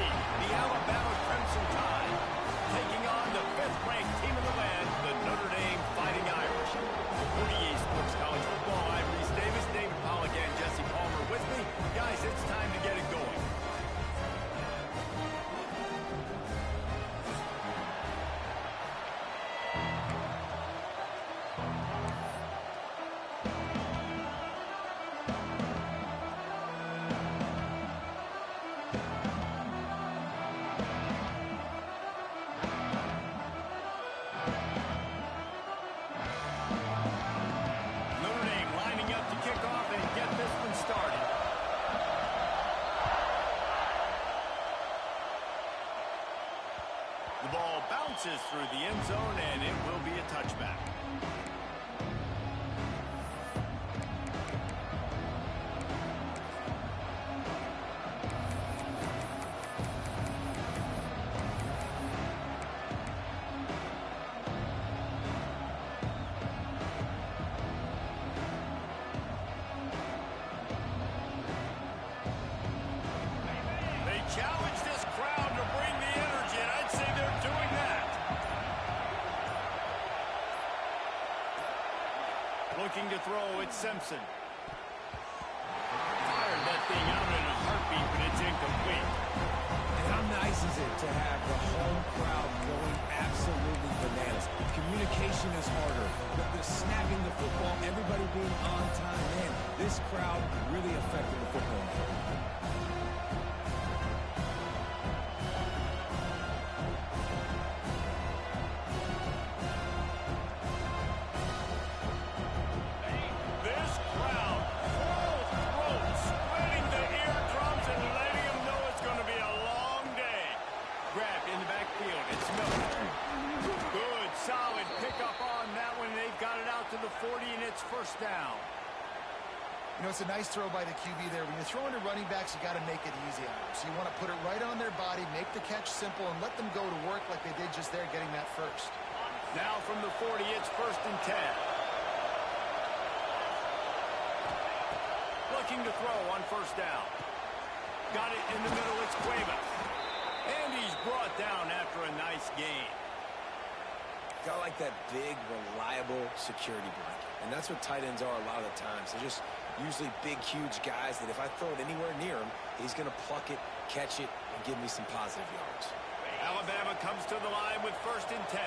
seed, the Alabama Crimson Tide, taking on the 5th-ranked team in the land, the Notre Dame Fighting Irish. For the EA Sports College Football, I'm Reese Davis, David Pollack, and Jesse Palmer with me. Guys, it's time to get it going. The ball bounces through the end zone, and it will be a touchback. They challenge this crowd to bring the energy, and I'd say they're doing that. Looking to throw, it's Simpson. Fired that thing out in a heartbeat, but it's incomplete. And how nice is it to have the home crowd going absolutely bananas? Communication is harder. The snapping the football, everybody being on time. Man, this crowd really affected the football game. To the 40, and it's first down. You know, it's a nice throw by the QB there. When you're throwing to running backs, you got to make it easy on them. So you want to put it right on their body, make the catch simple, and let them go to work like they did just there, getting that first. Now from the 40, it's 1st and 10. Looking to throw on 1st down. Got it in the middle, it's Cuevas. And he's brought down after a nice gain. Got like that big, reliable security blanket. And that's what tight ends are a lot of the times. They're just usually big, huge guys that if I throw it anywhere near him, he's going to pluck it, catch it, and give me some positive yards. Alabama comes to the line with 1st and 10.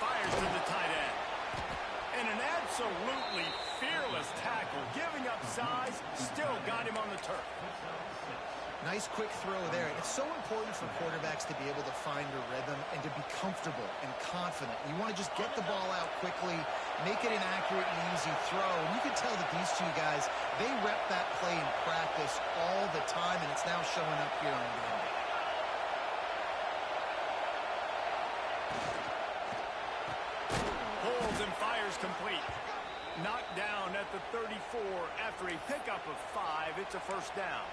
Fires to the tight end. And an absolutely fearless tackle, giving up size, still got him on the turf. Nice quick throw there. It's so important for quarterbacks to be able to find a rhythm and to be comfortable and confident. You want to just get the ball out quickly, make it an accurate and easy throw. And you can tell that these two guys, they rep that play in practice all the time, and it's now showing up here on game day. Holds and fires complete. Knocked down at the 34 after a pickup of 5. It's a 1st down.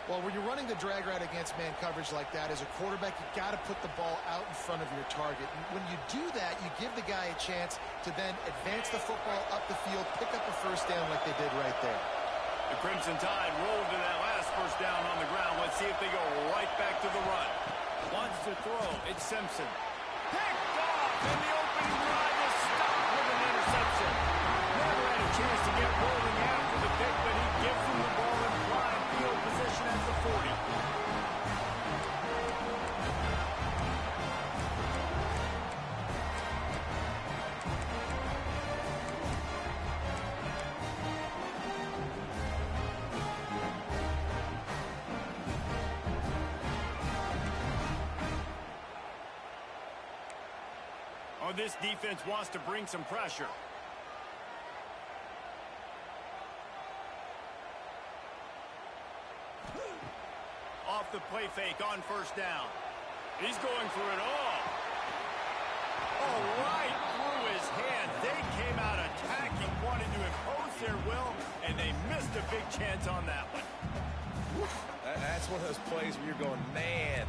Well, when you're running the drag route against man coverage like that, as a quarterback, you got to put the ball out in front of your target. And when you do that, you give the guy a chance to then advance the football up the field, pick up a 1st down like they did right there. The Crimson Tide rolled to that last 1st down on the ground. Let's see if they go right back to the run. Wants to throw. It's Simpson. Picked off, and the opening drive is stopped with an interception. Never had a chance to get rolling after the pick, but he gives him the ball in prime field position at the 40. Oh, this defense wants to bring some pressure. Off the play fake on 1st down. He's going for it all. Oh, right through his hand. They came out attacking, wanted to impose their will, and they missed a big chance on that one. That's one of those plays where you're going, man,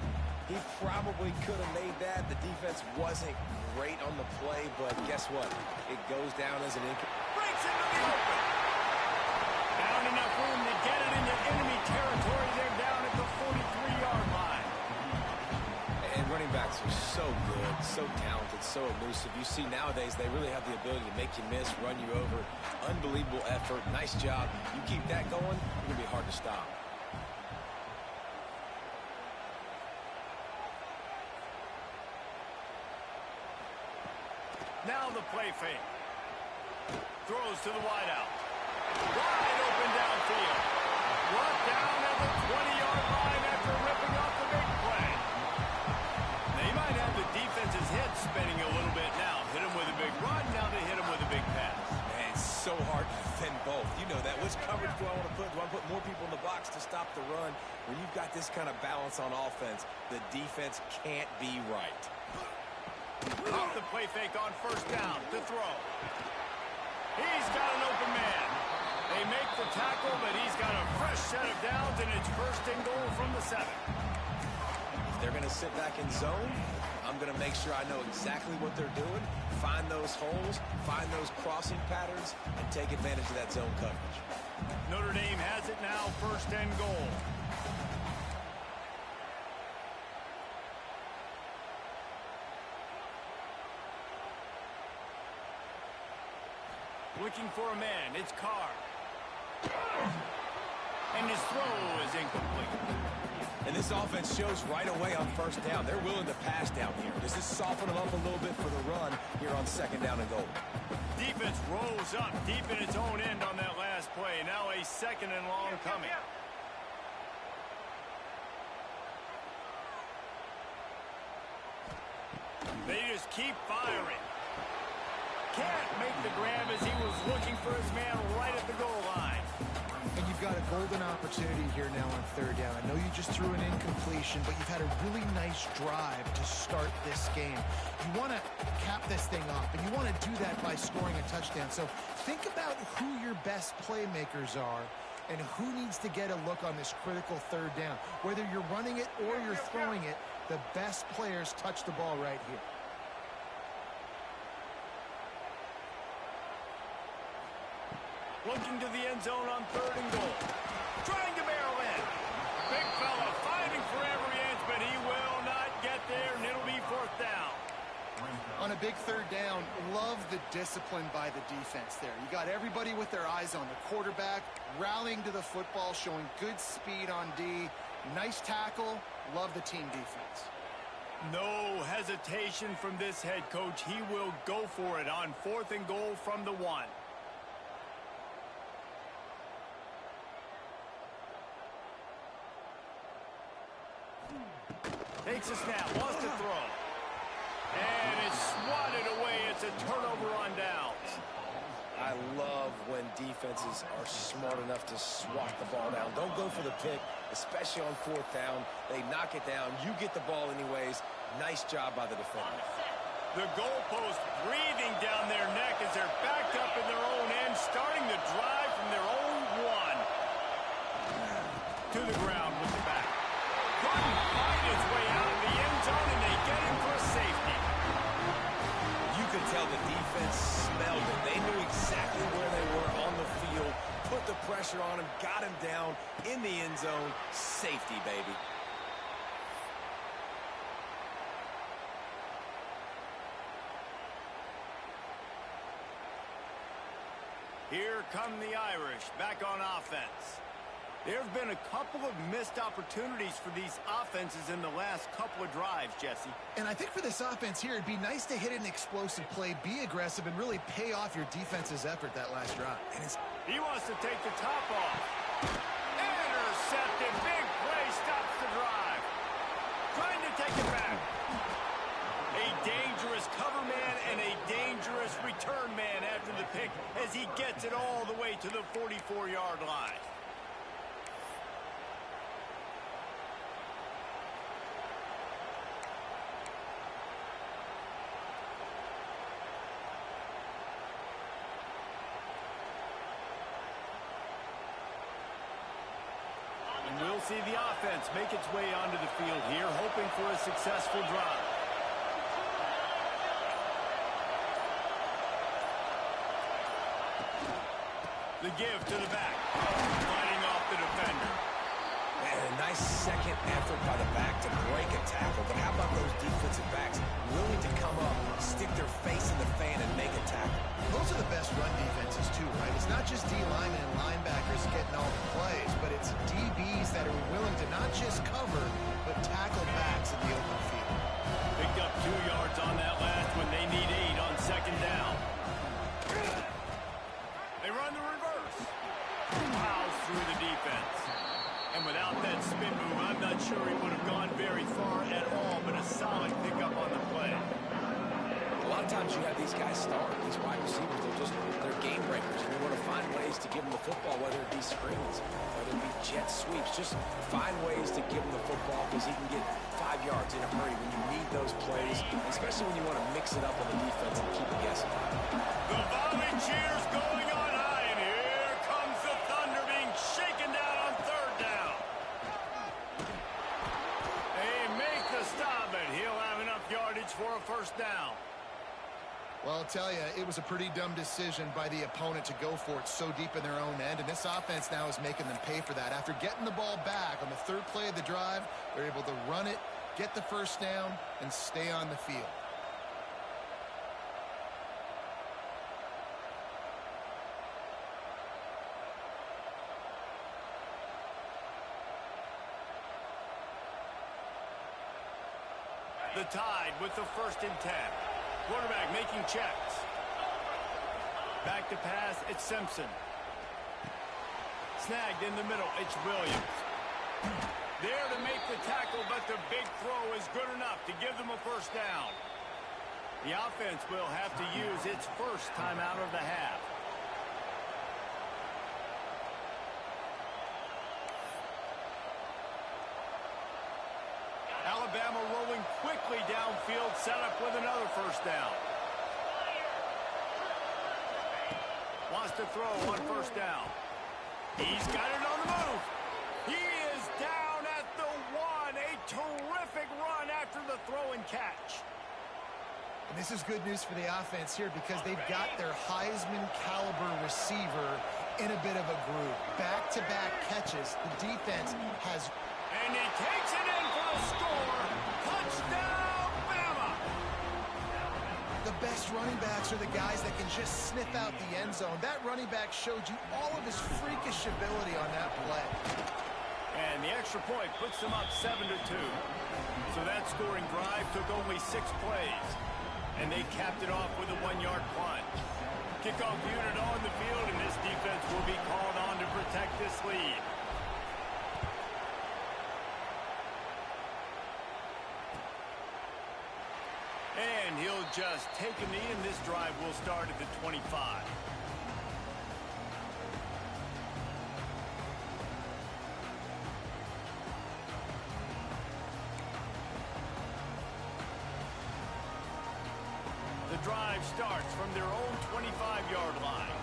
He probably could have made that. The defense wasn't great on the play, but guess what? It goes down as an incomplete. Breaks into the open. Found enough room to get it into enemy territory. They're down at the 43-yard line. And running backs are so good, so talented, so elusive. You see nowadays they really have the ability to make you miss, run you over. Unbelievable effort. Nice job. You keep that going, it's going to be hard to stop. Now the play fake. Throws to the wideout. Wide open downfield. Brought down at the 20-yard line after ripping off the big play. Now you might have the defense's head spinning a little bit now. Hit him with a big run, now they hit him with a big pass. Man, it's so hard to defend both. You know that. Which coverage do I want to put? Do I put more people in the box to stop the run? When you've got this kind of balance on offense, the defense can't be right. Off the play fake on first down to throw. He's got an open man. They make the tackle, but he's got a fresh set of downs, and it's first and goal from the 7. If they're going to sit back in zone, I'm going to make sure I know exactly what they're doing, find those holes, find those crossing patterns, and take advantage of that zone coverage. Notre Dame has it now, first and goal. Looking for a man, it's Carr. And his throw is incomplete. And this offense shows right away on first down. They're willing to pass down here. Does this soften them up a little bit for the run here on second down and goal? Defense rolls up deep in its own end on that last play. Now a second and long coming. They just keep firing. Can't make the grab as he was looking for his man right at the goal line. And you've got a golden opportunity here now on third down. I know you just threw an incompletion, but you've had a really nice drive to start this game. You want to cap this thing off, and you want to do that by scoring a touchdown. So think about who your best playmakers are and who needs to get a look on this critical third down. Whether you're running it or you're throwing it, the best players touch the ball right here. Looking to the end zone on third and goal. Trying to barrel in. Big fella fighting for every inch, but he will not get there, and it'll be fourth down. On a big third down, love the discipline by the defense there. You got everybody with their eyes on the quarterback, rallying to the football, showing good speed on D. Nice tackle. Love the team defense. No hesitation from this head coach. He will go for it on fourth and goal from the 1. Takes a snap, wants to throw. And it's swatted away. It's a turnover on downs. I love when defenses are smart enough to swat the ball down. Don't go for the pick, especially on fourth down. They knock it down. You get the ball anyways. Nice job by the defender. The goalpost breathing down their neck as they're backed up in their own end, starting the drive from their own 1. To the ground with the back. Couldn't find his way out of the end zone, and they get him for a safety. You could tell the defense smelled it. They knew exactly where they were on the field, put the pressure on him, got him down in the end zone. Safety, baby. Here come the Irish back on offense. There have been a couple of missed opportunities for these offenses in the last couple of drives, Jesse. And I think for this offense here, it'd be nice to hit an explosive play, be aggressive, and really pay off your defense's effort that last drive. And he wants to take the top off. Intercepted. Big play stops the drive. Trying to take it back. A dangerous cover man and a dangerous return man after the pick as he gets it all the way to the 44-yard line. we'll see the offense make its way onto the field here, hoping for a successful drive. The give to the back. Fighting off the defender. And a nice second effort by the back to break a tackle. But how about those defensive backs willing to come up, stick their face in the fan, and make a tackle? Those are the best run defenses, too, right? It's not just D linemen and linebackers getting all the plays, but it's DBs that are willing to not just cover, but tackle backs in the open field. Picked up 2 yards on that last one. They need 8 on second down. They run the reverse. Plows through the defense. And without that spin move, I'm not sure he would have gone very far at all, but a solid pickup on the play. A lot of times you have these guys start, these wide receivers, they're game breakers. And you want to find ways to give them the football, whether it be screens, whether it be jet sweeps. Just find ways to give him the football because he can get 5 yards in a hurry when you need those plays, especially when you want to mix it up on the defense and keep it guessing. The volley cheers going on high, and here comes the Thunder being shaken down on third down. They make the stop, but he'll have enough yardage for a first down. Well, I'll tell you, it was a pretty dumb decision by the opponent to go for it so deep in their own end, and this offense now is making them pay for that. After getting the ball back on the third play of the drive, they're able to run it, get the first down, and stay on the field. The Tide with the 1st and 10. Quarterback making checks. Back to pass, it's Simpson. Snagged in the middle, it's Williams. There to make the tackle, but the big throw is good enough to give them a first down. The offense will have to use its first timeout of the half. Alabama rolling quickly downfield, set up with another first down. Wants to throw on first down. He's got it on the move. He is down at the 1. A terrific run after the throw and catch. And this is good news for the offense here because they've got their Heisman caliber receiver in a bit of a groove. Back-to-back catches. The defense has... And he takes it in for the score. Touchdown, Bama! The best running backs are the guys that can just sniff out the end zone. That running back showed you all of his freakish ability on that play. And the extra point puts them up 7-2. So that scoring drive took only 6 plays. And they capped it off with a 1-yard plunge. Kickoff unit on the field, and this defense will be called on to protect this lead. And he'll just take a knee, and this drive will start at the 25. The drive starts from their own 25-yard line.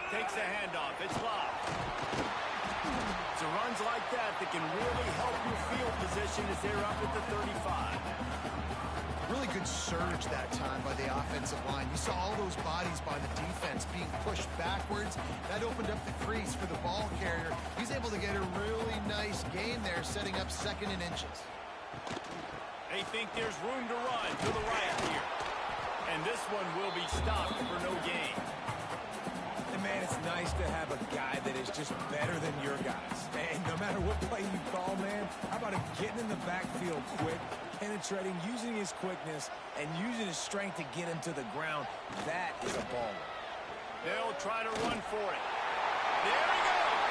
Takes the handoff. It's blocked. It's runs like that can really help your field position as they're up at the 35. Really good surge that time by the offensive line. You saw all those bodies by the defense being pushed backwards. That opened up the crease for the ball carrier. He's able to get a really nice gain there, setting up 2nd and inches. They think there's room to run to the right here. And this one will be stopped for no gain. And man, it's nice to have a guy that is just better than your guys. And no matter what play you call, man, how about him getting in the backfield quick, penetrating, using his quickness, and using his strength to get him to the ground. That is a baller. They'll try to run for it. There he goes.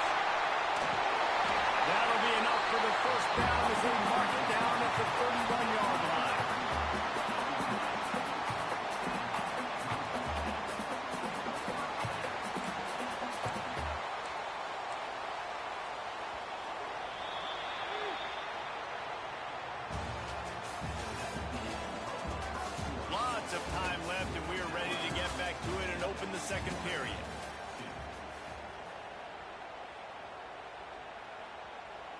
That'll be enough for the first down as they mark it down at the 31-yard line. Lots of time left, and we are ready to get back to it and open the second period.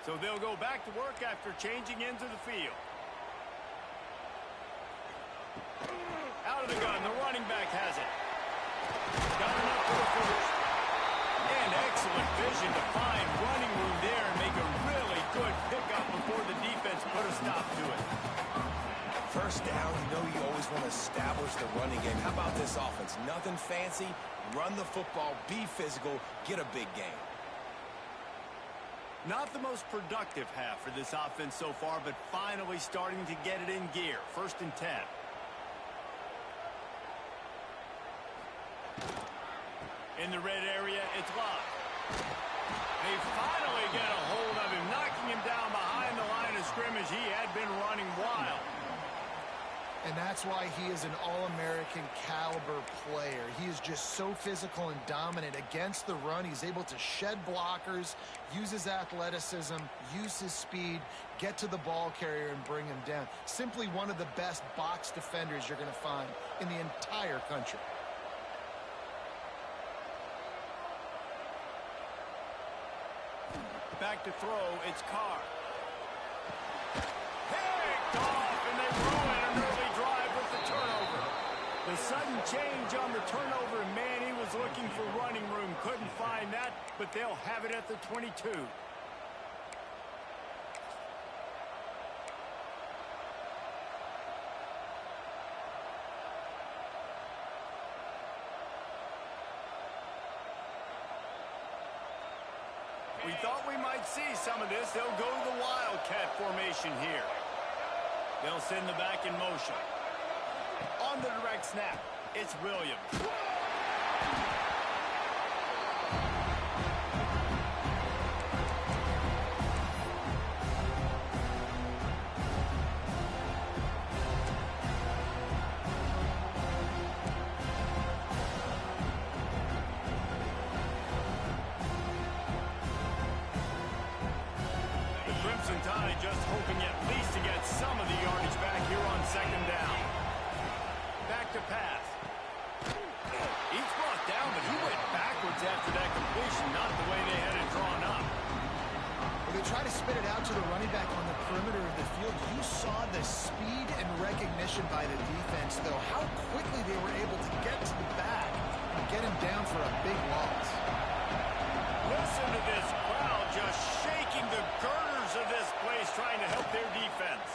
So they'll go back to work after changing into the field. Out of the gun, the running back has it. Got enough for the first. And excellent vision to find running room there and make a really good pickup before the defense put a stop to it. First down, you always want to establish the running game. How about this offense? Nothing fancy. Run the football, be physical, get a big gain. Not the most productive half for this offense so far, but finally starting to get it in gear. 1st and 10. In the red area, it's locked. They finally get a hold of him, knocking him down behind the line of scrimmage. He had been running wild. And that's why he is an All-American caliber player. He is just so physical and dominant against the run. He's able to shed blockers, use his athleticism, use his speed, get to the ball carrier and bring him down. Simply one of the best box defenders you're going to find in the entire country. Back to throw, it's Carr. Picked off, and they ruin an early drive with the turnover. The sudden change on the turnover, man, he was looking for running room. Couldn't find that, but they'll have it at the 22. We thought we might see some of this. They'll go to the Wildcat formation here. They'll send the back in motion. On the direct snap, it's Williams. Crimson Tide just hoping at least to get some of the yardage back here on 2nd down. Back to pass. He's brought down, but he went backwards after that completion, not the way they had it drawn up. When they try to spit it out to the running back on the perimeter of the field, you saw the speed and recognition by the defense, though, how quickly they were able to get to the back and get him down for a big loss. Listen to this crowd just shaking the girders of this place, trying to help their defense.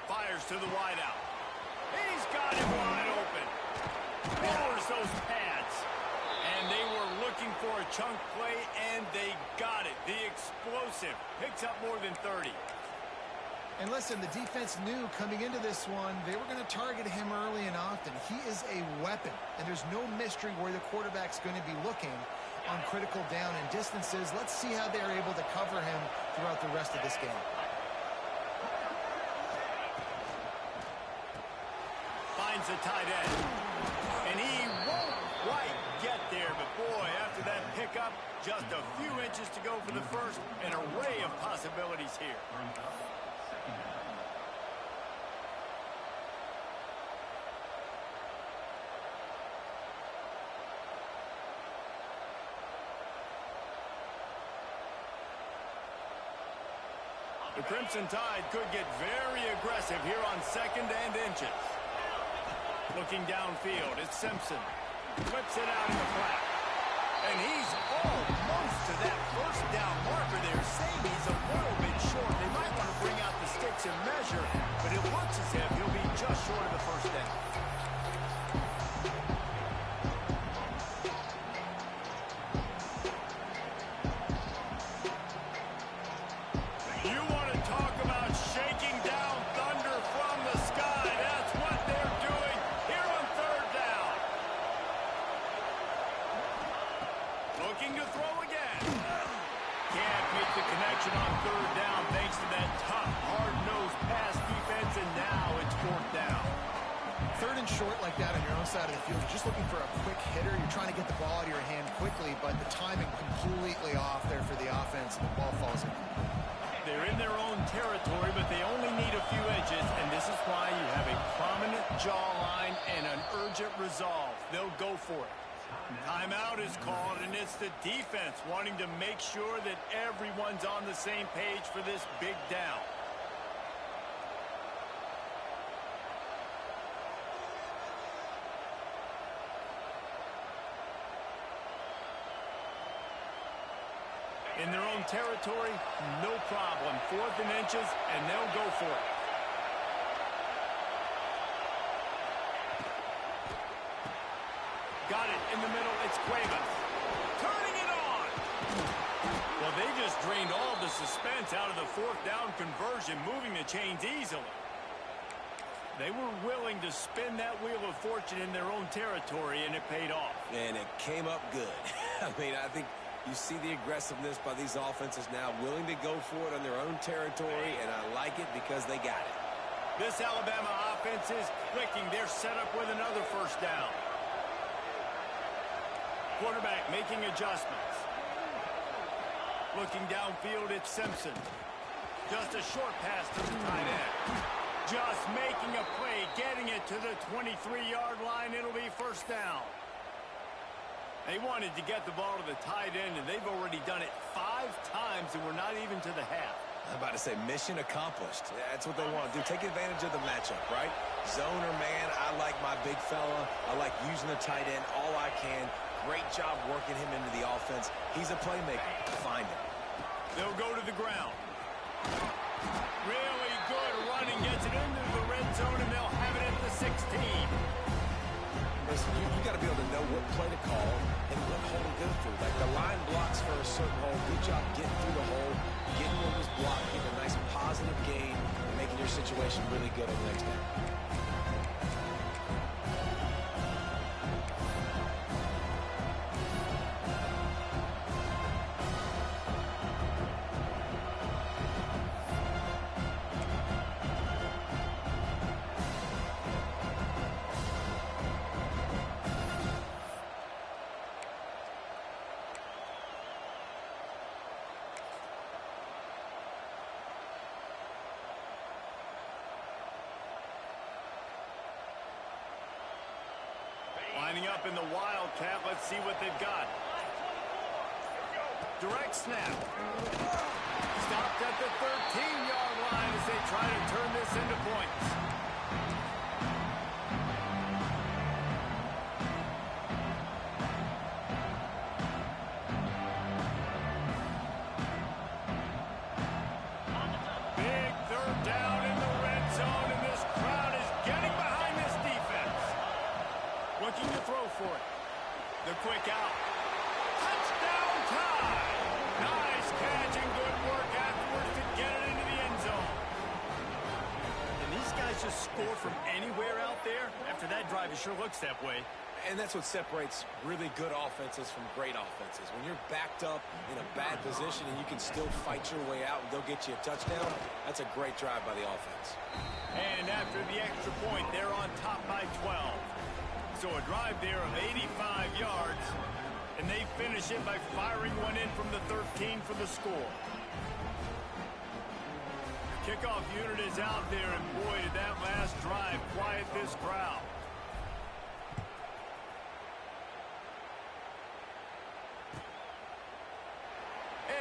Fires to the wideout. He's got him wide open. Lowers those pads. And they were looking for a chunk play, and they got it. The explosive picks up more than 30. And listen, the defense knew coming into this one, they were going to target him early and often. He is a weapon, and there's no mystery where the quarterback's going to be looking on critical down and distances. Let's see how they're able to cover him throughout the rest of this game. Finds the tight end. And he won't quite get there, but boy, after that pickup, just a few inches to go for the first. An array of possibilities here. The Crimson Tide could get very aggressive here on 2nd and inches. Looking downfield, it's Simpson. Flips it out in the flat. And he's almost to that 1st down marker there, saying he's a little bit short. They might want to bring out the sticks and measure, but it looks as if he'll be just short of the 1st down. Looking to throw again. Can't make the connection on 3rd down thanks to that tough, hard-nosed pass defense, and now it's 4th down. 3rd and short like that on your own side of the field, you're just looking for a quick hitter. You're trying to get the ball out of your hand quickly, but the timing completely off there for the offense, and the ball falls in. They're in their own territory, but they only need a few inches, and this is why you have a prominent jawline and an urgent resolve. They'll go for it. Timeout is called, and it's the defense wanting to make sure that everyone's on the same page for this big down. In their own territory, no problem. 4th and inches, and they'll go for it. Got it in the middle. It's Cuevas. Turning it on. Well, they just drained all the suspense out of the 4th down conversion, moving the chains easily. They were willing to spin that wheel of fortune in their own territory, and it paid off. And it came up good. I mean, I think you see the aggressiveness by these offenses now, willing to go for it on their own territory, and I like it because they got it. This Alabama offense is clicking. They're set up with another 1st down. Quarterback making adjustments. Looking downfield, it's Simpson. Just a short pass to the tight end. Just making a play, getting it to the 23-yard line. It'll be 1st down. They wanted to get the ball to the tight end, and they've already done it 5 times, and we're not even to the half. I'm about to say mission accomplished. That's what they want to do. Take advantage of the matchup, right? Zone or man, I like my big fella. I like using the tight end all I can. Great job working him into the offense. He's a playmaker. Find him. They'll go to the ground. Really good running. Gets it into the red zone, and they'll have it at the 16. Listen, you got to be able to know what play to call and what hole to go through. Like the line blocks for a certain hole. Good job getting through the hole, getting what was blocked, getting a nice positive gain, and making your situation really good on the next down. Lining up in the Wildcat. Let's see what they've got. Direct snap. Stopped at the 13-yard line as they try to turn this into points. Big 3rd down in the red zone, and this crowd is getting behind this defense. Looking to throw for it. The quick out. Touchdown tie. Nice catch and good work afterwards to get it into the end zone. And these guys just score from anywhere out there. After that drive, it sure looks that way. And that's what separates really good offenses from great offenses. When you're backed up in a bad position and you can still fight your way out and go get you a touchdown, that's a great drive by the offense. And after the extra point, they're on top by 12. So a drive there of 85 yards, and they finish it by firing one in from the 13 for the score. The kickoff unit is out there, and boy, did that last drive quiet this crowd.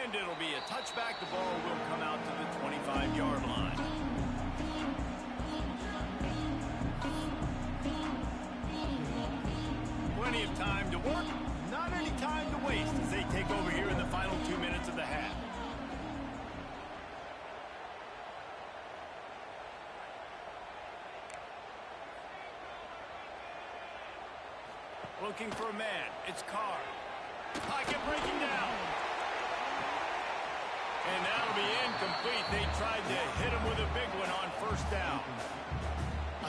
And it'll be a touchback. The ball will come out to the 25-yard line. Plenty of time to work, not any time to waste as they take over here in the final 2 minutes of the half. Looking for a man. It's Carr. Pocket breaking down. And that'll be incomplete. They tried to hit him with a big one on 1st down.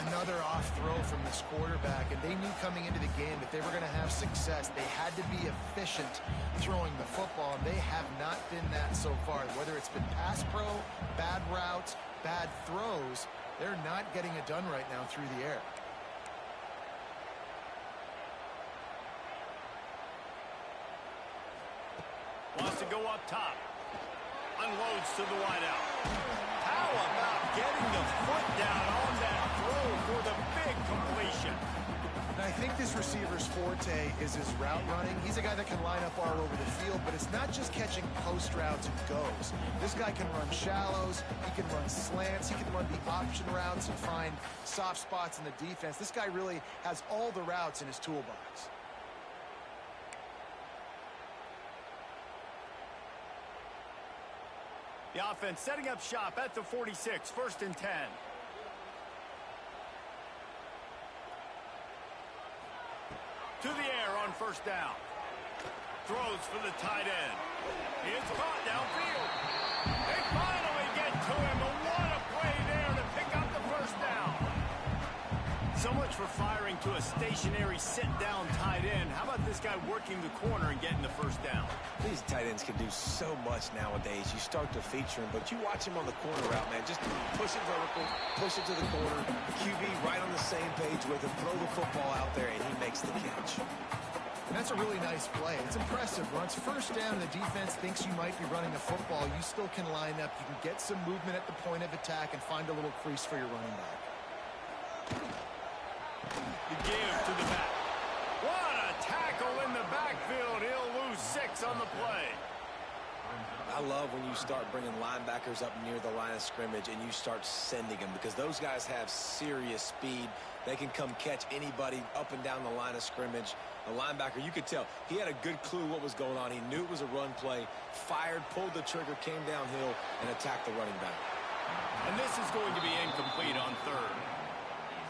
Another off throw from this quarterback, and they knew coming into the game that they were going to have success. They had to be efficient throwing the football, and they have not been that so far. Whether it's been pass pro, bad routes, bad throws, they're not getting it done right now through the air. Wants to go up top. Unloads to the wideout. How about getting the foot down on that throw for the big completion. And I think this receiver's forte is his route running. He's a guy that can line up all over the field, but it's not just catching post routes and goes. This guy can run shallows, he can run slants, he can run the option routes and find soft spots in the defense. This guy really has all the routes in his toolbox. The offense setting up shop at the 46, 1st and 10. To the air on 1st down. Throws for the tight end. It's caught downfield. They finally get to him, and what a play there to pick up the 1st down. So much for firing to a stationary sit-down tight end. How about this guy working the corner and getting the 1st down? These tight ends can do so much nowadays. You start to feature him, but you watch him on the corner route, man. Just push it vertical, push it to the corner. QB right on the same page with him. Throw the football out there, and he makes the catch. And that's a really nice play. It's impressive. Once 1st down, the defense thinks you might be running the football. You still can line up. You can get some movement at the point of attack and find a little crease for your running back. The give to the back. What a tackle in the backfield. He'll lose 6 on the play. I love when you start bringing linebackers up near the line of scrimmage and you start sending them, because those guys have serious speed. They can come catch anybody up and down the line of scrimmage. The linebacker, you could tell, he had a good clue what was going on. He knew it was a run play, fired, pulled the trigger, came downhill, and attacked the running back. And this is going to be incomplete on 3rd.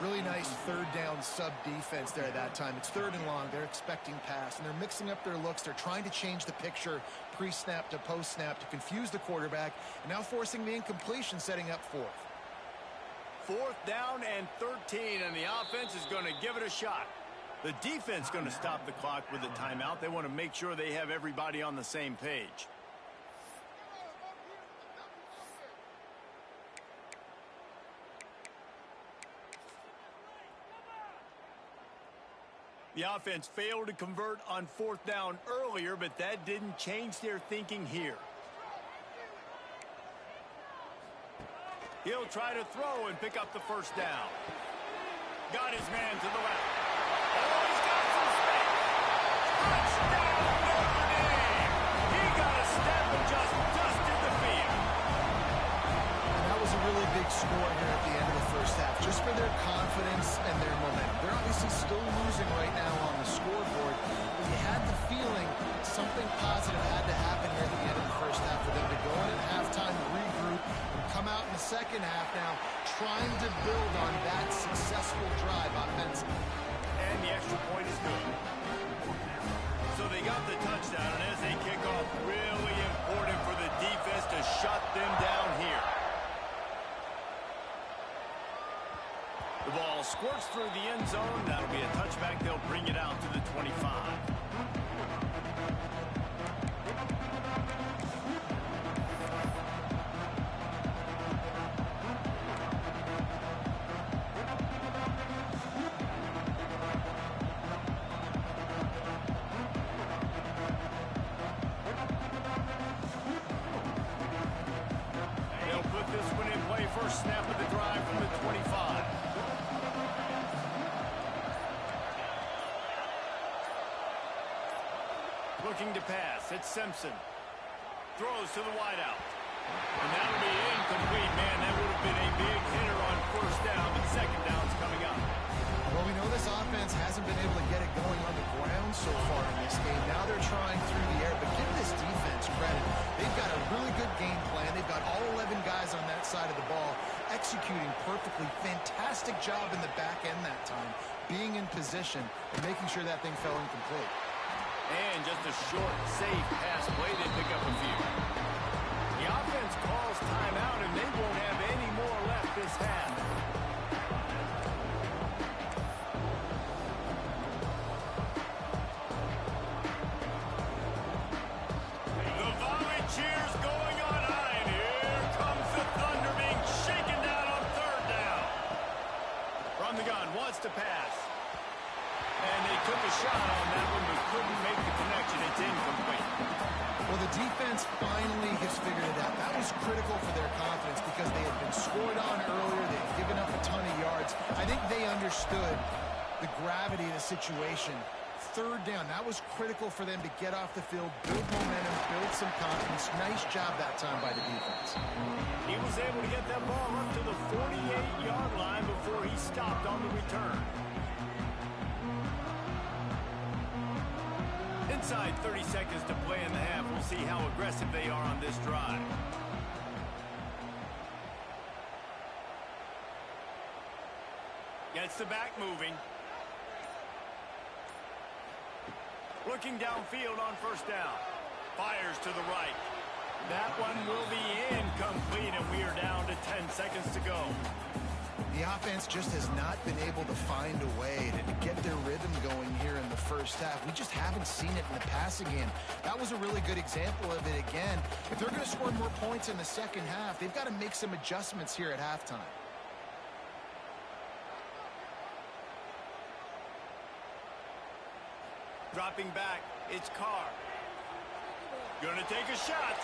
Really nice 3rd down sub-defense there at that time. It's 3rd and long. They're expecting pass, and they're mixing up their looks. They're trying to change the picture pre-snap to post-snap to confuse the quarterback, and now forcing the incompletion, setting up 4th. 4th down and 13, and the offense is going to give it a shot. The defense going to stop the clock with a timeout. They want to make sure they have everybody on the same page. The offense failed to convert on 4th down earlier, but that didn't change their thinking here. He'll try to throw and pick up the 1st down. Got his man to the left. Oh, he's got some space. Touchdown, Notre Dame. He got a step and just dusted the field. That was a really big score here at the end of the 1st half, just for their confidence and their momentum. They're obviously still losing right now on the scoreboard, but you had the feeling something positive had to happen here at the end of the 1st half for them to go in at halftime, regroup, and come out in the 2nd half now trying to build on that successful drive offensively. And the extra point is good. So they got the touchdown, and as they kick off, really important for the defense to shut them down here. The ball squirts through the end zone. That'll be a touchback. They'll bring it out to the 25. They'll put this one in play. First snap of the drive from the 25. Looking to pass. It's Simpson. Throws to the wideout. And that'll be incomplete. Man, that would have been a big hitter on 1st down, but 2nd down's coming up. Well, we know this offense hasn't been able to get it going on the ground so far in this game. Now they're trying through the air, but give this defense credit. They've got a really good game plan. They've got all 11 guys on that side of the ball executing perfectly. Fantastic job in the back end that time, being in position and making sure that thing fell incomplete. And just a short, safe pass play. They pick up a few. The offense calls timeout, and they won't have any more left this half. The volley cheers going on high, and here comes the Thunder being shaken down on 3rd down. From the gun, wants to pass. And they took a shot on that one, but couldn't make the connection. It's incomplete. Well, the defense finally has figured it out. That was was critical for their confidence because they had been scored on earlier. They had given up a ton of yards. I think they understood the gravity of the situation. Third down, that was critical for them to get off the field, build momentum, build some confidence. Nice job that time by the defense. He was able to get that ball up to the 48-yard line before he stopped on the return. Inside 30 seconds to play in the half. We'll see how aggressive they are on this drive. Gets the back moving. Looking downfield on first down. Fires to the right. That one will be incomplete, and we are down to 10 seconds to go. The offense just has not been able to find a way to get their rhythm going here in the first half. We just haven't seen it in the passing game. That was a really good example of it again. If they're going to score more points in the second half, they've got to make some adjustments here at halftime. Dropping back, it's Carr. Gonna take a shot.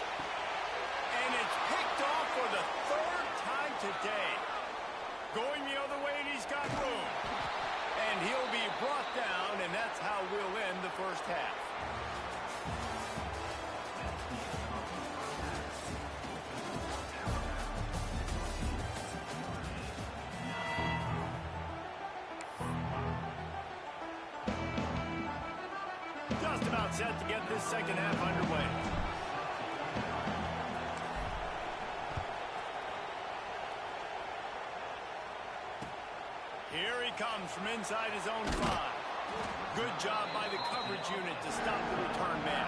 And it's picked off for the third time today. Going the other way, and he's got room. And he'll be brought down, and that's how we'll end the first half. Just about set to get this second half underway. Here he comes from inside his own 5. Good job by the coverage unit to stop the return man.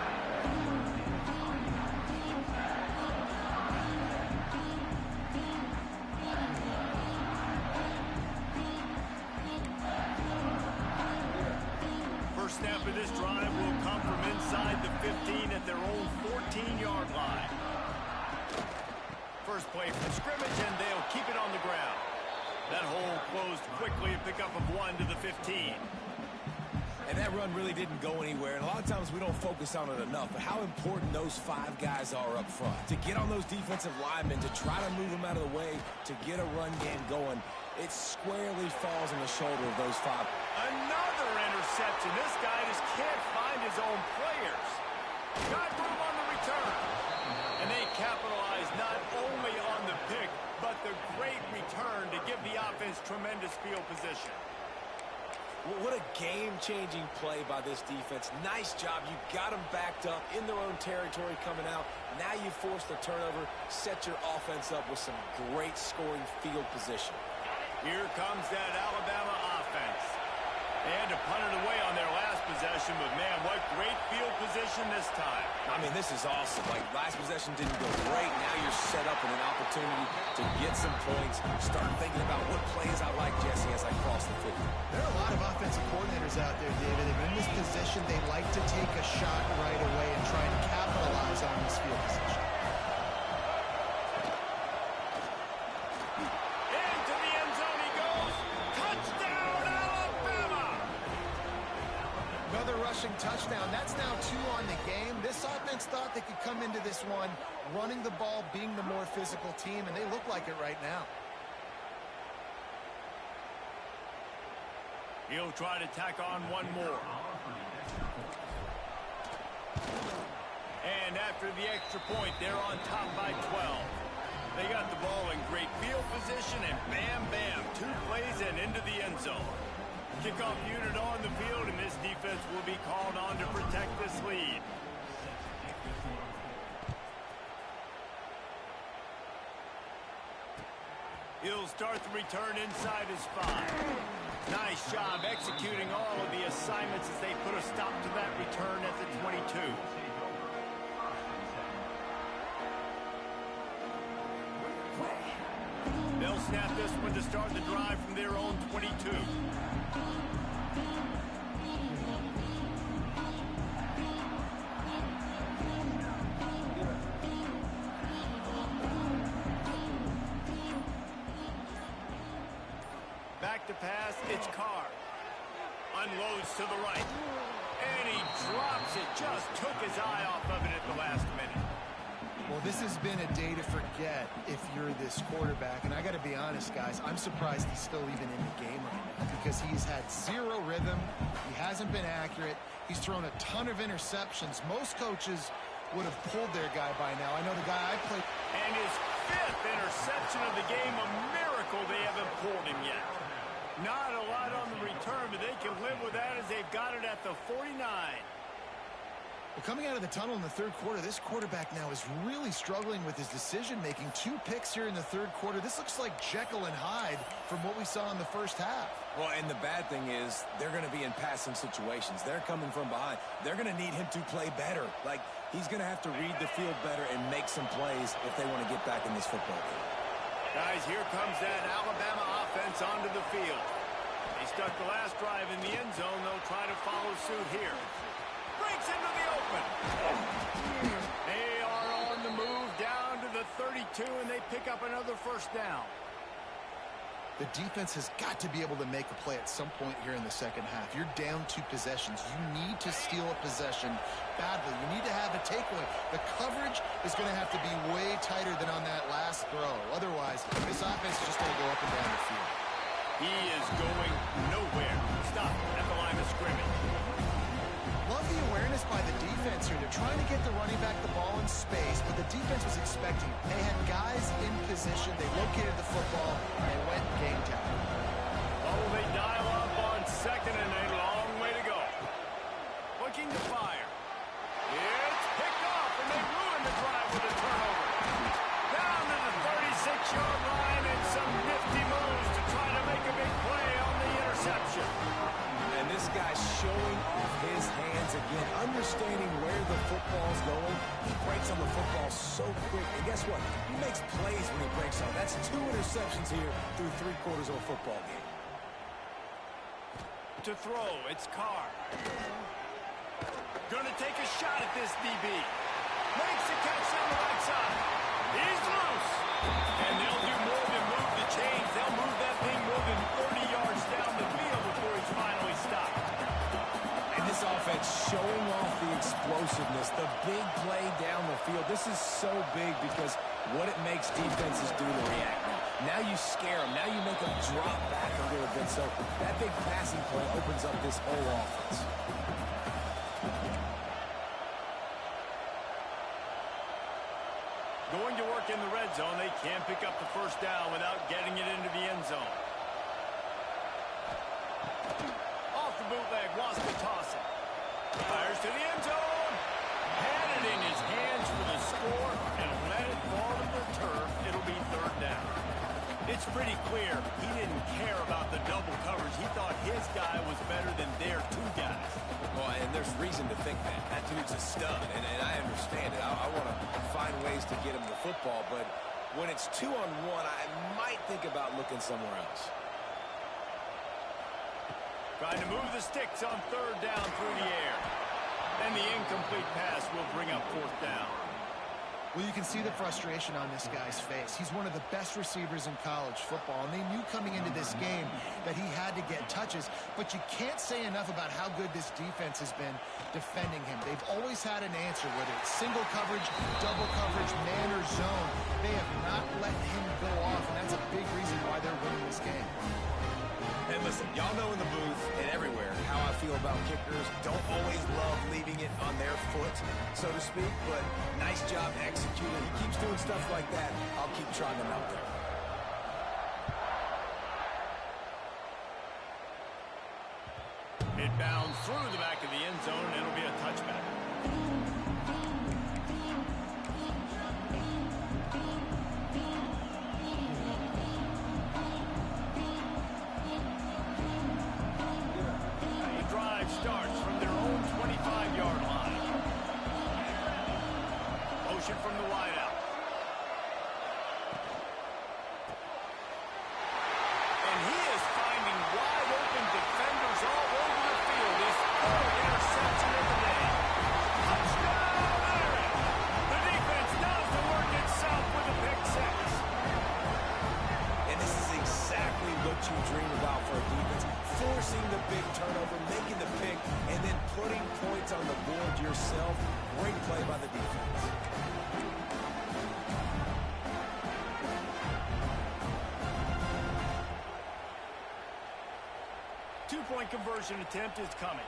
First snap of this drive will come from inside the 15 at their own 14-yard line. First play from scrimmage, and they'll keep it on the ground. That hole closed quickly, a pickup of 1 to the 15. And that run really didn't go anywhere. And a lot of times we don't focus on it enough, but how important those 5 guys are up front. To get on those defensive linemen, to try to move them out of the way, to get a run game going, it squarely falls on the shoulder of those 5. Another interception. This guy just can't find his own players. Got room on the return. And they capitalize not only on the pick, but the great return to give the offense tremendous field position. What a game-changing play by this defense. Nice job. You got them backed up in their own territory coming out. Now you force the turnover, set your offense up with some great scoring field position. Here comes that Alabama offense. They had to punt it away on their last possession, but man, what great field position this time. I mean, this is awesome. Like, last possession didn't go great. Now you're set up in an opportunity to get some points. Start thinking about what plays I like, Jesse, as I cross the football. There are a lot of offensive coordinators out there, David. If in this position, they like to take a shot right away and try and capitalize on this field position. Into the end zone he goes. Touchdown, Alabama! Another rushing touchdown. That's now 2 on the game. This offense thought they could come into this one running the ball, being the more physical team, and they look like it right now. He'll try to tack on one more. And after the extra point, they're on top by 12. They got the ball in great field position, and bam, bam, 2 plays and into the end zone. Kickoff unit on the field, and this defense will be called on to protect this lead. He'll start the return inside his 5. Nice job executing all of the assignments as they put a stop to that return at the 22. They'll snap this one to start the drive from their own 22. Back to pass, it's Carr. Unloads to the right. And he drops it. Just took his eye off of it at the last minute. Well, this has been a day to forget if you're this quarterback. And I got to be honest, guys, I'm surprised he's still even in the game right now because he's had zero rhythm. He hasn't been accurate. He's thrown a ton of interceptions. Most coaches would have pulled their guy by now. I know the guy I played. And his 5th interception of the game, a miracle they haven't pulled him yet. Not a lot on the return, but they can live with that as they've got it at the 49. Well, coming out of the tunnel in the third quarter, this quarterback now is really struggling with his decision-making. 2 picks here in the third quarter. This looks like Jekyll and Hyde from what we saw in the first half. Well, and the bad thing is they're going to be in passing situations. They're coming from behind. They're going to need him to play better. Like, he's going to have to read the field better and make some plays if they want to get back in this football game. Guys, here comes that Alabama offense onto the field. They stuck the last drive in the end zone. They'll try to follow suit here. Breaks into the open. They are on the move down to the 32, and they pick up another first down. The defense has got to be able to make a play at some point here in the second half. You're down 2 possessions. You need to steal a possession badly. You need to have a takeaway. The coverage is going to have to be way tighter than on that last throw. Otherwise, this offense is just going to go up and down the field. He is going nowhere. Stop at the line of scrimmage. Love the awareness by the defense here. They're trying to get the running back the ball in space, but the defense was expecting. They had guys in position. They located the football, and they went game time. Oh, they dial up on second and a long way to go. Looking to fire. It's picked off, and they ruin the drive with a turnover. Down to the 36-yard line and some nifty moves to try to make a big play on the interception. And this guy's showing off his hands again, understanding where the football's going. He breaks on the football so quick. And guess what? He makes plays when he breaks on. That's 2 interceptions here through 3 quarters of a football game. To throw, it's Carr. Gonna take a shot at this DB. Makes a catch on the right side. He's loose. And they'll do more than move the chains. They'll move that thing more than 30 yards down the field before he's finally stopped. And this offense showing off the explosiveness, the big play down the field. This is so big because what it makes defenses do to react now. Now you scare them. Now you make them drop back a little bit. So that big passing play opens up this whole offense. Going to work in the red zone. They can't pick up the first down without getting it into the end zone. Off the bootleg, wants to toss it. Fires to the end zone. Had it in his hands for the score and let it fall to the turf. It'll be third down. It's pretty clear he didn't care about the double coverage. He thought his guy was better than their 2 guys. Well, and there's reason to think that. That dude's a stud, and I understand it. I want to find ways to get him the football, but when it's 2-on-1, I might think about looking somewhere else. Trying to move the sticks on third down through the air. And the incomplete pass will bring up fourth down. Well, you can see the frustration on this guy's face. He's one of the best receivers in college football, and they knew coming into this game that he had to get touches, but you can't say enough about how good this defense has been defending him. They've always had an answer, whether it's single coverage, double coverage, man or zone. They have not let him go off, and that's a big reason why they're winning this game. And listen, y'all know in the booth and everywhere how I feel about kickers. Don't always love leaving it on their foot, so to speak, but nice job executing. He keeps doing stuff like that. I'll keep trying him out there. It bounds through the back of the end zone, and it'll be a touchback. Starts from their own 25-yard line. Motion from the wideout. And he is finding wide open defenders all over the field. His 4th interception two-point conversion attempt is coming.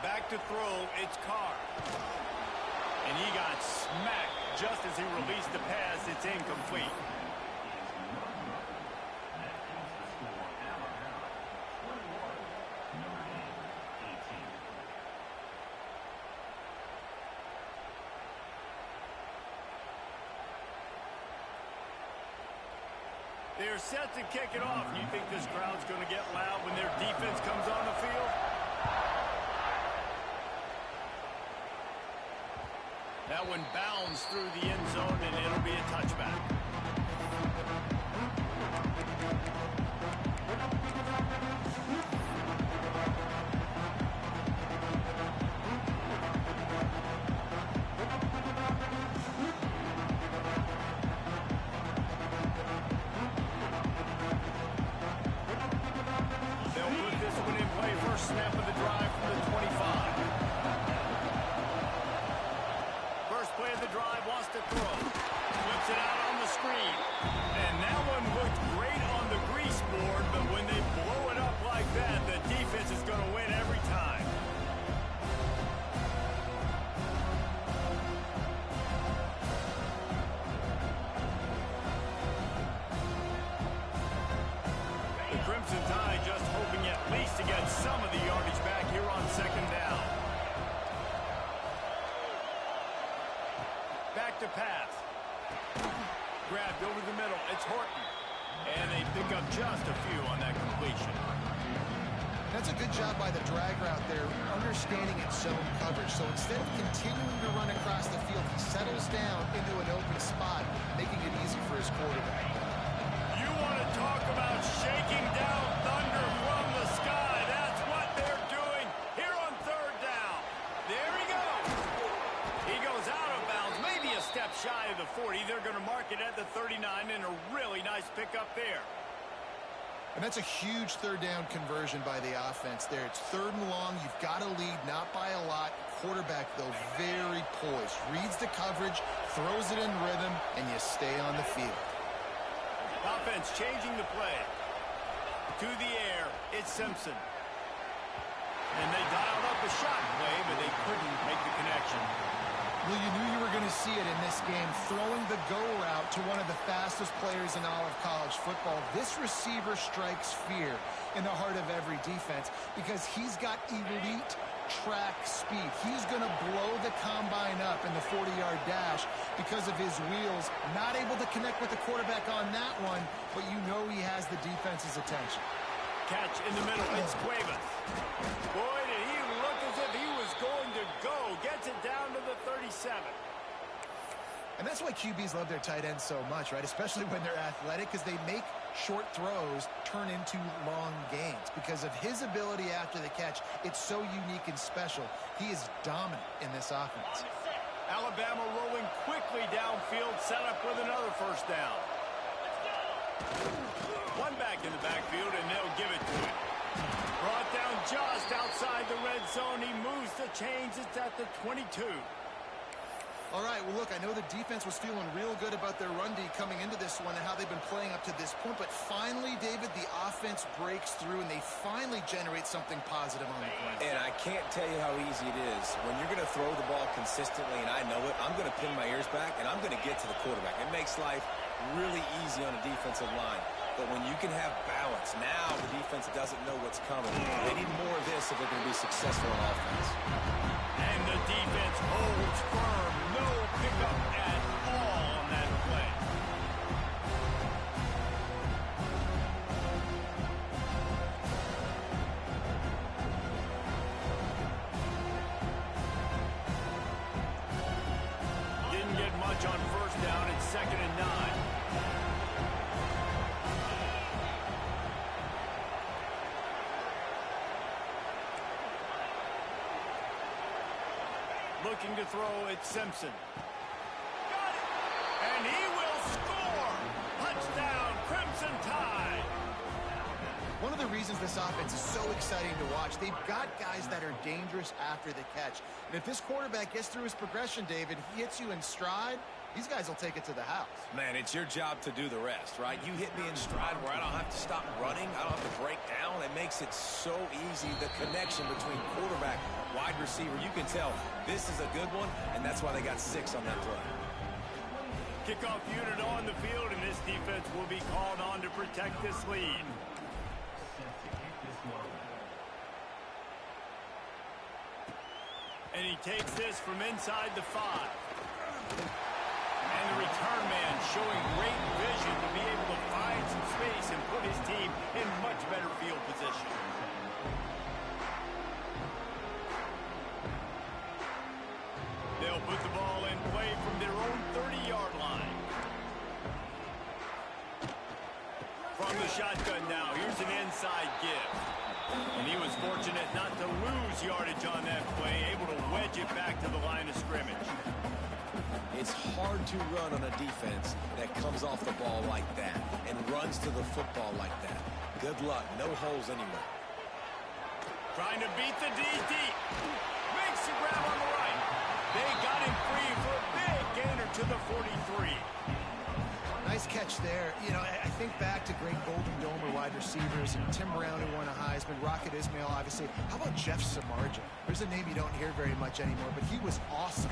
Back to throw, it's Carr. And he got smacked just as he released the pass. It's incomplete. They're set to kick it off. Do you think this crowd's going to get loud when their defense comes on the field? That one bounds through the end zone, and it'll be a touchback. Snap of the drive from the 25. First play of the drive, wants to throw. Flips it out on the screen. And that one looked great on the grease board, but when they blow it up like that, the defense is going to win every time. The Crimson Tide just hoping at least to get some of the yardage back here on second down. Back to pass. Grabbed over the middle. It's Horton. And they pick up just a few on that completion. That's a good job by the drag route there, understanding its zone coverage. So instead of continuing to run across the field, he settles down into an open spot, making it easy for his quarterback. You want to talk about shaking down thunder from the sky. That's what they're doing here on third down. There he goes. He goes out of bounds, maybe a step shy of the 40. They're going to mark it at the 39, and a really nice pickup there. And that's a huge third down conversion by the offense there. It's third and long. You've got to lead, not by a lot. Quarterback, though, very poised. Reads the coverage, throws it in rhythm, and you stay on the field. Offense changing the play. To the air, it's Simpson. And they dialed up a shot play, but they couldn't make the connection. Well, you knew you were going to see it in this game, throwing the go route to one of the fastest players in all of college football. This receiver strikes fear in the heart of every defense because he's got elite track speed. He's going to blow the combine up in the 40-yard dash because of his wheels. Not able to connect with the quarterback on that one, but you know he has the defense's attention. Catch in the middle, it's Cuevas. Boy, did he look as if he was going to go. Gets it down to the 37. And that's why QBs love their tight ends so much, right? Especially when they're athletic, because they make short throws turn into long gains. Because of his ability after the catch, it's so unique and special. He is dominant in this offense. Alabama rolling quickly downfield, set up with another first down. One back in the backfield, and they'll give it to him. Brought down just outside the red zone. He moves the chains. It's at the 22. All right, well, look, I know the defense was feeling real good about their run D coming into this one and how they've been playing up to this point. But finally, David, the offense breaks through, and they finally generate something positive on the ground. And I can't tell you how easy it is. When you're going to throw the ball consistently, and I know it, I'm going to pin my ears back, and I'm going to get to the quarterback. It makes life really easy on a defensive line. But when you can have balance, now the defense doesn't know what's coming. They need more of this if they're going to be successful on offense. And the defense holds firm. No pickup at all on that play. Didn't get much on first down. It's 2nd and 9. Looking to throw, it's Simpson. Got it! And he will score! Touchdown, Crimson Tide! One of the reasons this offense is so exciting to watch, they've got guys that are dangerous after the catch. And if this quarterback gets through his progression, David, he hits you in stride, these guys will take it to the house. Man, it's your job to do the rest, right? You hit me in stride where I don't have to stop running. I don't have to break down. It makes it so easy, the connection between quarterback, wide receiver. You can tell this is a good one, and that's why they got 6 on that play. Kickoff unit on the field, and this defense will be called on to protect this lead. And he takes this from inside the 5. And the return man showing great vision to be able to find some space and put his team in much better field position. They'll put the ball in play from their own 30-yard line. From the shotgun now, here's an inside give. And he was fortunate not to lose yardage on that play, able to wedge it back to the line of scrimmage. It's hard to run on a defense that comes off the ball like that and runs to the football like that. Good luck. No holes anywhere. Trying to beat the DT. Makes the grab on the right. They got him free for a big gainer to the 43. Nice catch there. You know, I think back to great Golden Domer wide receivers and Tim Brown, who won a Heisman, Rocket Ismail, obviously. How about Jeff Samardzija? There's a name you don't hear very much anymore, but he was awesome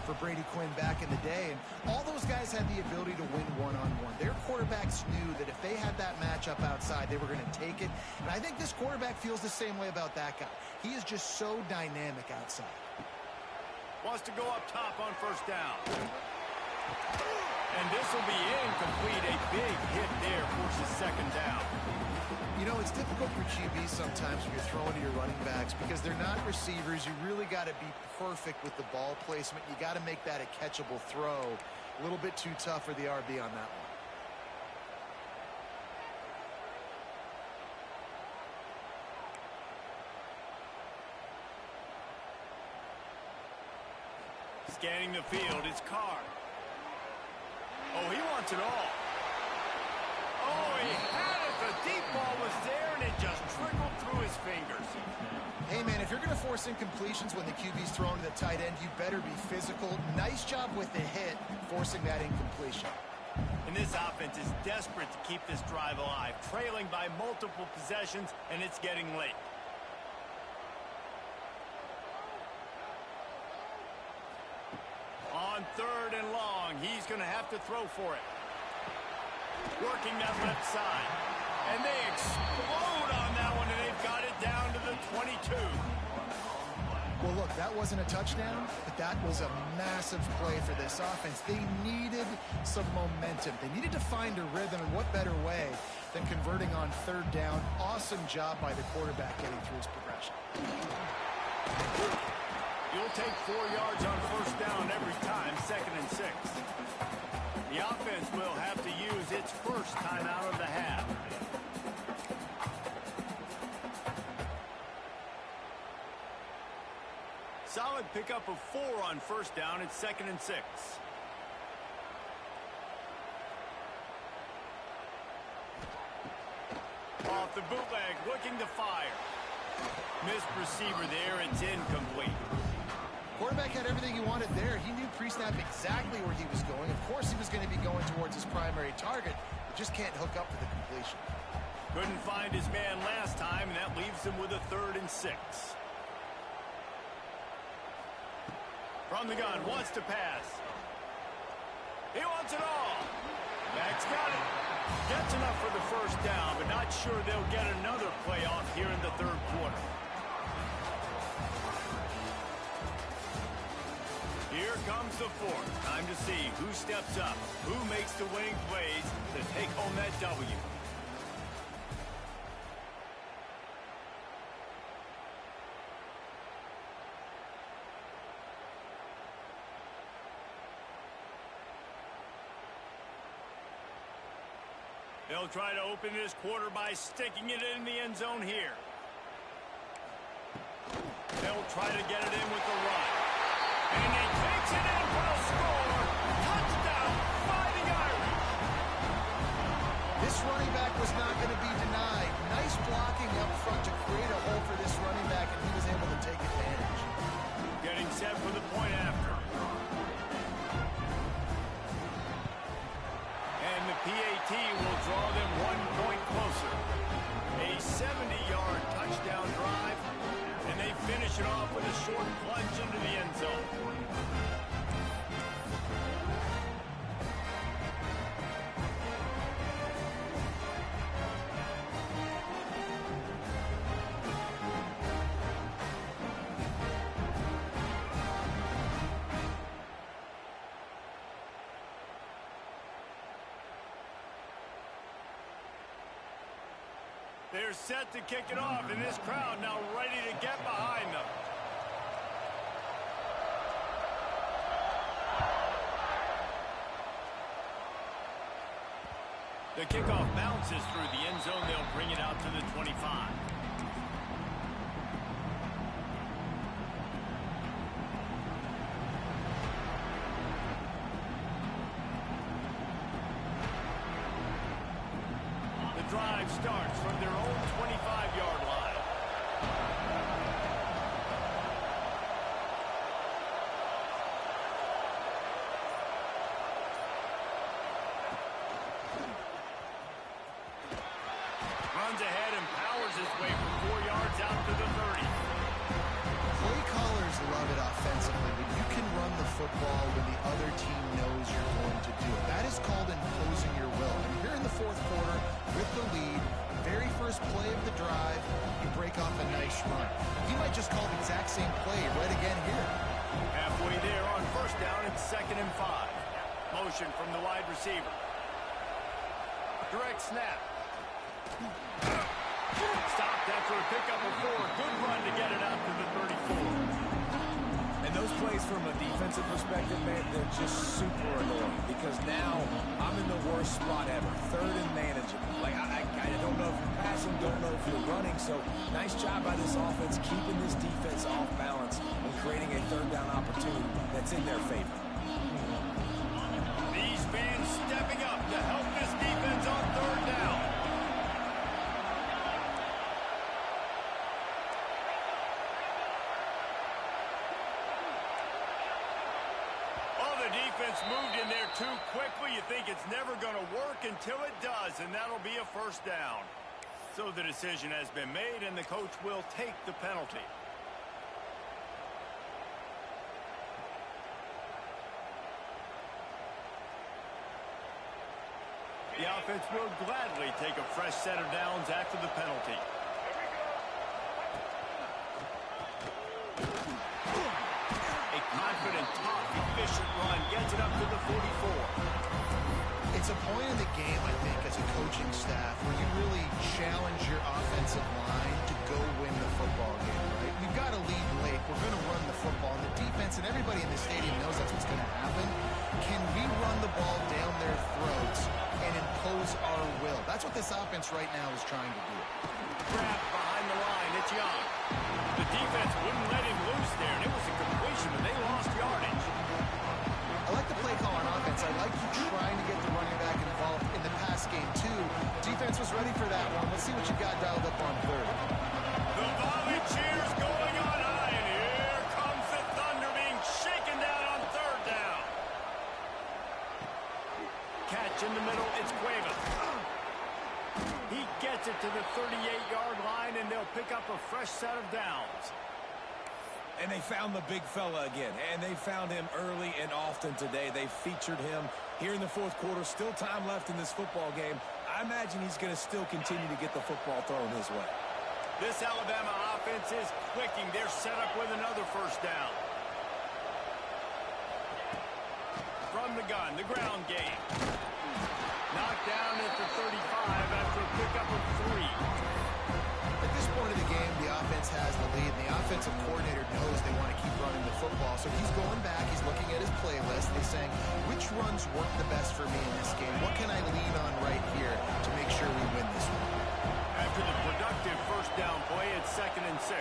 for Brady Quinn back in the day. And all those guys had the ability to win one-on-one. Their quarterbacks knew that if they had that matchup outside, they were going to take it. And I think this quarterback feels the same way about that guy. He is just so dynamic outside. Wants to go up top on first down. And this will be incomplete. A big hit there, forces second down. You know, it's difficult for QBs sometimes when you're throwing to your running backs because they're not receivers. You really got to be perfect with the ball placement. You got to make that a catchable throw. A little bit too tough for the RB on that one. Scanning the field, it's Carr. Oh, he wants it all. Oh, he had it. The deep ball was there, and it just trickled through his fingers. Hey, man, if you're going to force incompletions when the QB's throwing to the tight end, you better be physical. Nice job with the hit, forcing that incompletion. And this offense is desperate to keep this drive alive, trailing by multiple possessions, and it's getting late. On 3rd and long, he's going to have to throw for it. Working that left side. And they explode on that one, and they've got it down to the 22. Well, look, that wasn't a touchdown, but that was a massive play for this offense. They needed some momentum. They needed to find a rhythm, and what better way than converting on 3rd down. Awesome job by the quarterback getting through his progression. You'll take 4 yards on first down every time, 2nd and 6. The offense will have to use its first timeout of the half. Solid pickup of 4 on first down. It's 2nd and 6. Off the bootleg, looking to fire. Missed receiver there. It's incomplete. Quarterback had everything he wanted there. He knew pre-snap exactly where he was going. Of course, he was going to be going towards his primary target, but just can't hook up for the completion. Couldn't find his man last time, and that leaves him with a 3rd and 6. From the gun, wants to pass. He wants it all. Max got it. Gets enough for the first down, but not sure they'll get another play off here in the 3rd quarter. Here comes the 4th. Time to see who steps up, who makes the winning plays to take home that W. They'll try to open this quarter by sticking it in the end zone here. They'll try to get it in with the run. And he takes it in for a score. Touchdown, Fighting Irish. This running back was not going to be denied. Nice blocking up front to create a hole for this running back, and he was able to take advantage. Getting set for the point after. into the end zone. They're set to kick it off, and this crowd now ready to get behind them. The kickoff bounces through the end zone. They'll bring it out to the 25. Drive starts from their own 25-yard line. Runs ahead and powers his way for 4 yards out to the 30. Play callers love it offensively, but you can run the football when the other team knows you're going to do it. That is called imposing your will. And here in the fourth quarter, with the lead, very first play of the drive, you break off a nice run. He might just call the exact same play right again here. Halfway there on first down, it's 2nd and 5. Motion from the wide receiver. Direct snap. Stopped after a pickup of 4. Good run to get it out to the 34. And those plays from a defensive perspective, man, they're just super annoying because now I'm in the worst spot ever. 3rd and manageable. Like, I don't know if you're passing, don't know if you're running. So nice job by this offense keeping this defense off balance and creating a 3rd down opportunity that's in their favor. These fans stepping up to help this defense on 3rd down. Defense moved in there too quickly. You think it's never going to work until it does, and that'll be a first down. So the decision has been made, and the coach will take the penalty. The offense will gladly take a fresh set of downs after the penalty. Confident, tough, efficient run. Gets it up to the 44. It's a point in the game, I think, as a coaching staff where you really challenge your offensive line to go win the football game, right? We've got to lead late. We're going to run the football. And the defense and everybody in the stadium knows that's what's going to happen. Can we run the ball down their throats and impose our will? That's what this offense right now is trying to do. Grab behind the line. It's Young. The defense wouldn't let him loose there, and it was a completion, but they lost yardage. I like the play call on offense. I like you trying to get the running back involved in the pass game, too. Defense was ready for that one. Let's see what you got dialed up on 3rd. The volley cheers going on high, and here comes the Thunder being shaken down on 3rd down. Catch in the middle. It's Cuevas. He gets it to the 38-yard line, and they'll pick up a fresh set of downs. And they found the big fella again, and they found him early and often today. They featured him here in the fourth quarter. Still time left in this football game. I imagine he's going to still continue to get the football thrown his way. This Alabama offense is clicking. They're set up with another first down. From the gun, the ground game. Knocked down at the 35 after a pickup of 3. At this point of the game, the offense has the lead, and the offensive coordinator knows they want to keep running the football. So he's going back, he's looking at his playlist, and he's saying, which runs work the best for me in this game? What can I lean on right here to make sure we win this one? After the productive first down play, it's 2nd and 6.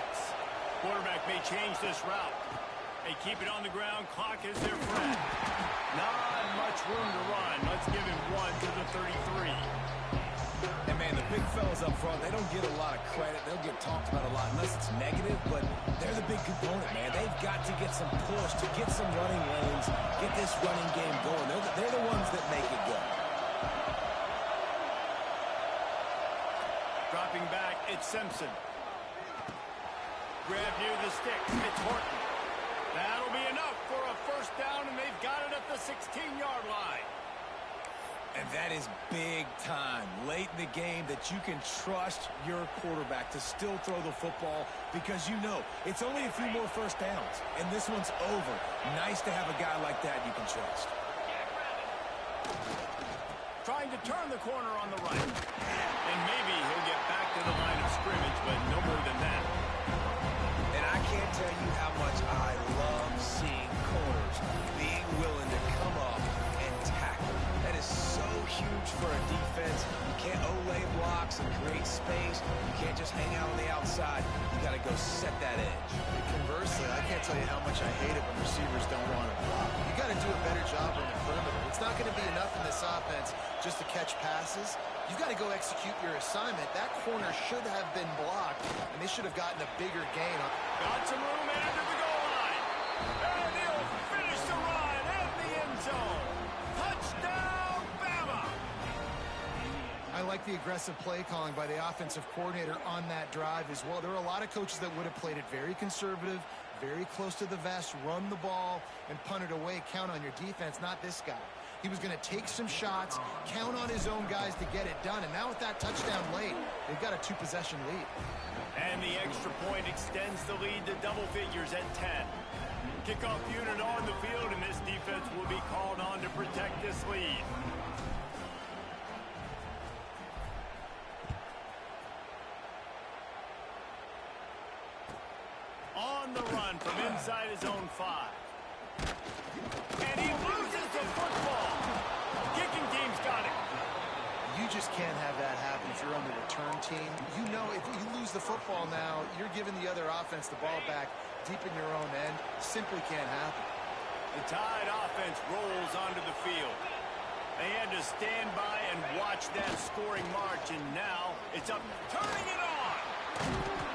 Quarterback may change this route. They keep it on the ground. Clock is their friend. Not much room to run. Let's give him 1 to the 33. And, man, the big fellas up front, they don't get a lot of credit. They'll get talked about a lot unless it's negative, but they're the big component, man. They've got to get some push, to get some running lanes, get this running game going. They're the ones that make it go. Dropping back, it's Simpson. Grab near the sticks. It's Horton. That'll be enough for a first down, and they've got it at the 16-yard line. And that is big time late in the game that you can trust your quarterback to still throw the football because you know it's only a few more first downs, and this one's over. Nice to have a guy like that you can trust. Trying to turn the corner on the right. And maybe he'll get back to the line of scrimmage, but no more than that. And I can't tell you how much I love seeing corners being willing to come up and tackle. That is so huge for a defense. You can't O-lay blocks and create space. You can't just hang out on the outside. You got to go set that edge. Conversely, I can't tell you how much I hate it when receivers don't want to block. You got to do a better job on the perimeter. It's not going to be enough in this offense just to catch passes. You've got to go execute your assignment. That corner should have been blocked, and they should have gotten a bigger gain. Got some room into the goal line. And he'll finish the run at the end zone. Touchdown, Bama! I like the aggressive play calling by the offensive coordinator on that drive as well. There are a lot of coaches that would have played it very conservative, very close to the vest, run the ball, and punt it away. Count on your defense, not this guy. He was going to take some shots, count on his own guys to get it done. And now with that touchdown late, they've got a 2-possession lead. And the extra point extends the lead to double figures at 10. Kickoff unit on the field, and this defense will be called on to protect this lead. On the run from inside his own 5. And he loses the football. Kicking team's got it. You just can't have that happen if you're on the return team. You know if you lose the football now, you're giving the other offense the ball back deep in your own end. Simply can't happen. The Tide offense rolls onto the field. They had to stand by and watch that scoring march, and now it's up, turning it on.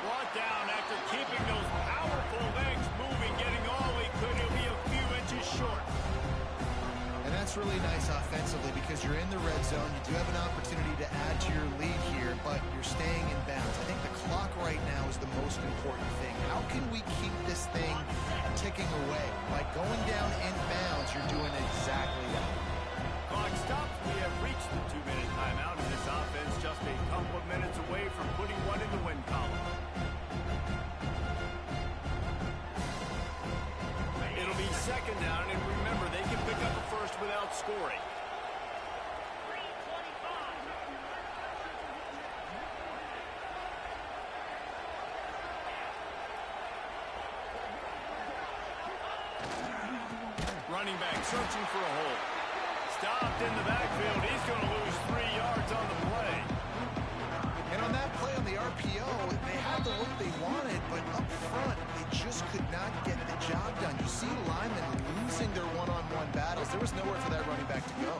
Brought down after keeping those powerful legs moving, getting all he could. He'll be a few inches short. And that's really nice offensively because you're in the red zone. You do have an opportunity to add to your lead here, but you're staying in bounds. I think the clock right now is the most important thing. How can we keep this thing ticking away? By going down in bounds, you're doing exactly that. Clock stops. We have reached the 2-minute timeout, and this offense just a couple of minutes away from putting one in the win column. It'll be second down, and remember, they can pick up a first without scoring. Running back searching for a hole. Stopped in the backfield. He's going to lose 3 yards on the play. And on that play on the RPO, they had the look they wanted, but up front, they just could not get the job done. You see linemen losing their one-on-one battles. There was nowhere for that running back to go.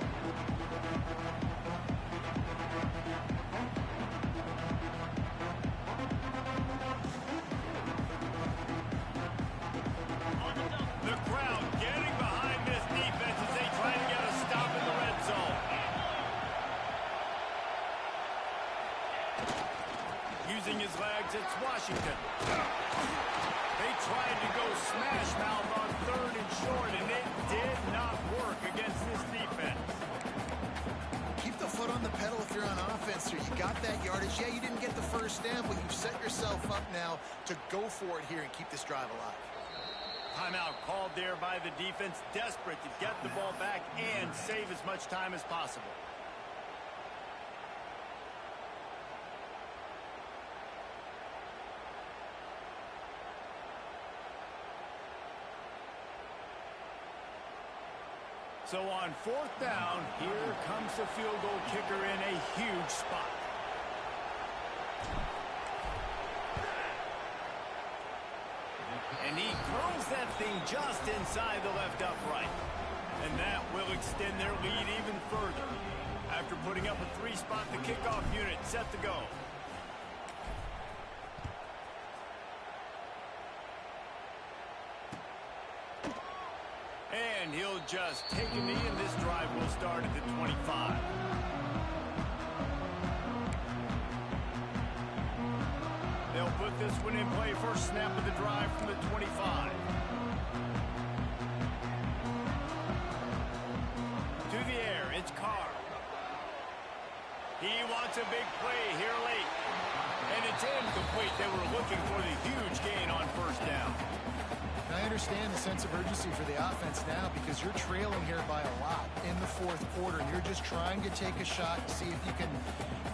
The crowd getting behind this defense as they try to get a stop in the red zone. Using his legs, it's Washington. They tried to go smash mouth on 3rd and short, and it did not work against this defense. Keep the foot on the pedal if you're on offense here. You got that yardage. Yeah, you didn't get the first down, but you've set yourself up now to go for it here and keep this drive alive. Timeout called there by the defense, desperate to get the ball back and save as much time as possible. So on 4th down, here comes the field goal kicker in a huge spot. And he throws that thing just inside the left upright. And that will extend their lead even further. After putting up a 3-spot, the kickoff unit set to go. And he'll just take a knee, and this drive will start at the 25. They'll put with this one in play. First snap of the drive from the 25. To the air, it's Carr. He wants a big play here late. And it's incomplete. They were looking for the huge gain on first down. I understand the sense of urgency for the offense now because you're trailing here by a lot in the fourth quarter. You're just trying to take a shot to see if you can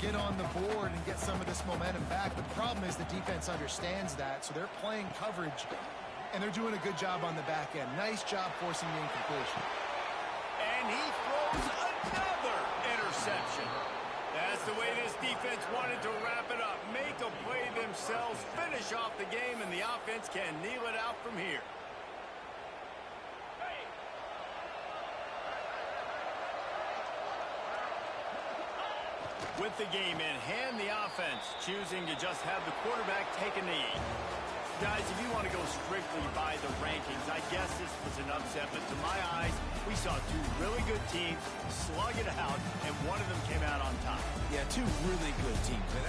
get on the board and get some of this momentum back. But the problem is the defense understands that, so they're playing coverage, and they're doing a good job on the back end. Nice job forcing the incompletion. And he throws another interception. That's the way this defense wanted to wrap it up. Make a play themselves, finish off the game, and the offense can kneel it out from here. With the game in hand, the offense choosing to just have the quarterback take a knee. Guys, if you want to go strictly by the rankings, I guess this was an upset, but to my eyes, we saw two really good teams slug it out, and one of them came out on top. Yeah, two really good teams. And that's